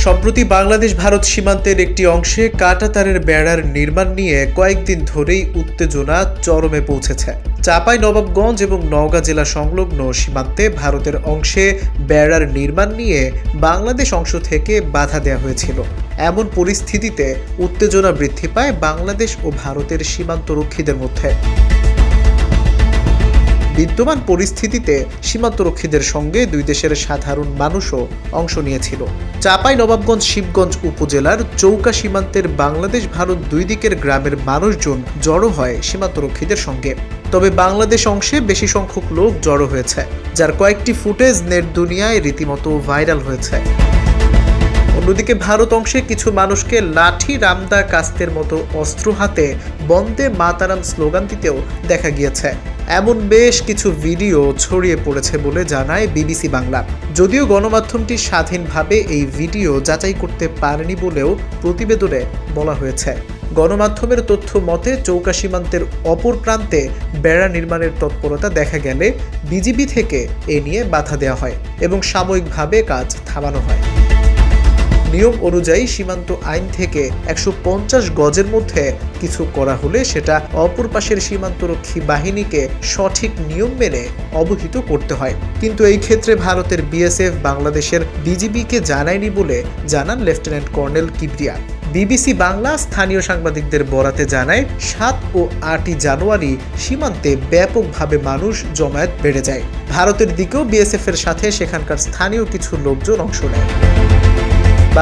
সম্প্রতি বাংলাদেশ ভারত সীমান্তের একটি অংশে কাঁটাতারের বেড়ার নির্মাণ নিয়ে কয়েকদিন ধরেই উত্তেজনা চরমে পৌঁছেছে। চাঁপাইনবাবগঞ্জ এবং নওগাঁ জেলা সংলগ্ন সীমান্তে ভারতের অংশে বেড়ার নির্মাণ নিয়ে বাংলাদেশ অংশ থেকে বাধা দেওয়া হয়েছিল। এমন পরিস্থিতিতে উত্তেজনা বৃদ্ধি পায় বাংলাদেশ ও ভারতের সীমান্তরক্ষীদের মধ্যে। বিদ্যমান পরিস্থিতিতে সীমান্তরক্ষীদের সঙ্গে দুই দেশের সাধারণ মানুষও অংশ নিয়েছিল। চাঁপাইনবাবগঞ্জ শিবগঞ্জ উপজেলার চৌকা সীমান্তের বাংলাদেশ ভারত দুই দিকের গ্রামের মানুষজন জড়ো হয় সীমান্তরক্ষীদের সঙ্গে। তবে বাংলাদেশ অংশে বেশি সংখ্যক লোক জড়ো হয়েছে, যার কয়েকটি ফুটেজ নেট দুনিয়ায় রীতিমতো ভাইরাল হয়েছে। অন্যদিকে ভারত অংশে কিছু মানুষকে লাঠি, রামদা, কাস্তের মতো অস্ত্র হাতে বন্দে মাতারাম স্লোগান দিতেও দেখা গিয়েছে। এমন বেশ কিছু ভিডিও ছড়িয়ে পড়েছে বলে জানায় বিবিসি বাংলা। যদিও গণমাধ্যমটি স্বাধীনভাবে এই ভিডিও যাচাই করতে পারেনি বলেও প্রতিবেদনে বলা হয়েছে। গণমাধ্যমের তথ্য মতে চৌকা সীমান্তের অপর প্রান্তে বেড়া নির্মাণের তৎপরতা দেখা গেলে বিজিবি থেকে এ নিয়ে বাধা দেওয়া হয় এবং সাময়িকভাবে কাজ থামানো হয়। নিয়ম অনুযায়ী সীমান্ত আইন থেকে 150 গজের মধ্যে কিছু করা হলে সেটা অপর পাশের সীমান্তরক্ষী বাহিনীকে সঠিক নিয়ম মেনে অবহিত করতে হয়। কিন্তু এই ক্ষেত্রে ভারতের বিএসএফ বাংলাদেশের বিজিবিকে জানায়নি বলে জানান lieutenant colonel Kibria. BBC Bangla স্থানীয় সাংবাদিকদের বরাতে জানায়, 7 ও 8 জানুয়ারি সীমান্তে ব্যাপকভাবে মানুষ জমায়েত বেড়ে যায়। ভারতের দিকেও বিএসএফ এর সাথে সেখানকার স্থানীয় কিছু লোকজন অংশ নেয়।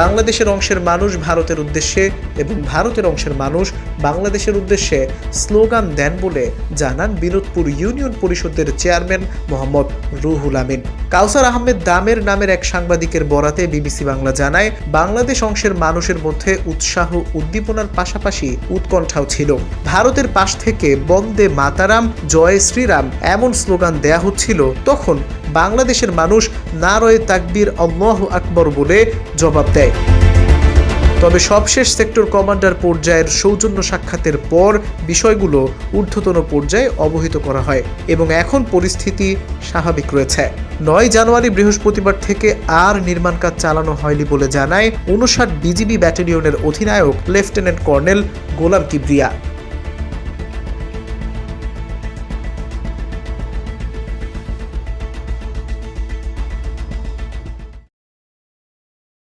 বাংলাদেশের অংশের মানুষ ভারতের উদ্দেশ্যে এবং ভারতের অংশের মানুষ বাংলাদেশের উদ্দেশ্যে স্লোগান দেন বলে জানান বিনোদপুর ইউনিয়ন পরিষদের চেয়ারম্যান মোহাম্মদ রুহুল আমিন। কাউসার আহমেদ দামের নামের এক সাংবাদিকের বরাতে বিবিসি বাংলা জানায়, বাংলাদেশ অংশের মানুষের মধ্যে উৎসাহ উদ্দীপনার পাশাপাশি উৎকণ্ঠাও ছিল। ভারতের পাশ থেকে বন্দে মাতারাম, জয় শ্রীরাম এমন স্লোগান দেয়া হচ্ছিল। তখন বাংলাদেশের মানুষ নারায়ে তাকবীর, আল্লাহু আকবার বলে জবাব দেয়। তবে সবশেষ সেক্টর কমান্ডার পর্যায়ের সৌজন্য সাক্ষাতের পর বিষয়গুলো ঊর্ধ্বতন পর্যায়ে অবহিত করা হয় এবং এখন পরিস্থিতি স্বাভাবিক রয়েছে। 9 জানুয়ারি বৃহস্পতিবার থেকে আর নির্মাণ কাজ চালানো হয়নি বলে জানায় 59 বিজিবি ব্যাটালিয়নের অধিনায়ক লেফটেন্যান্ট কর্নেল গোলাম কিবরিয়া।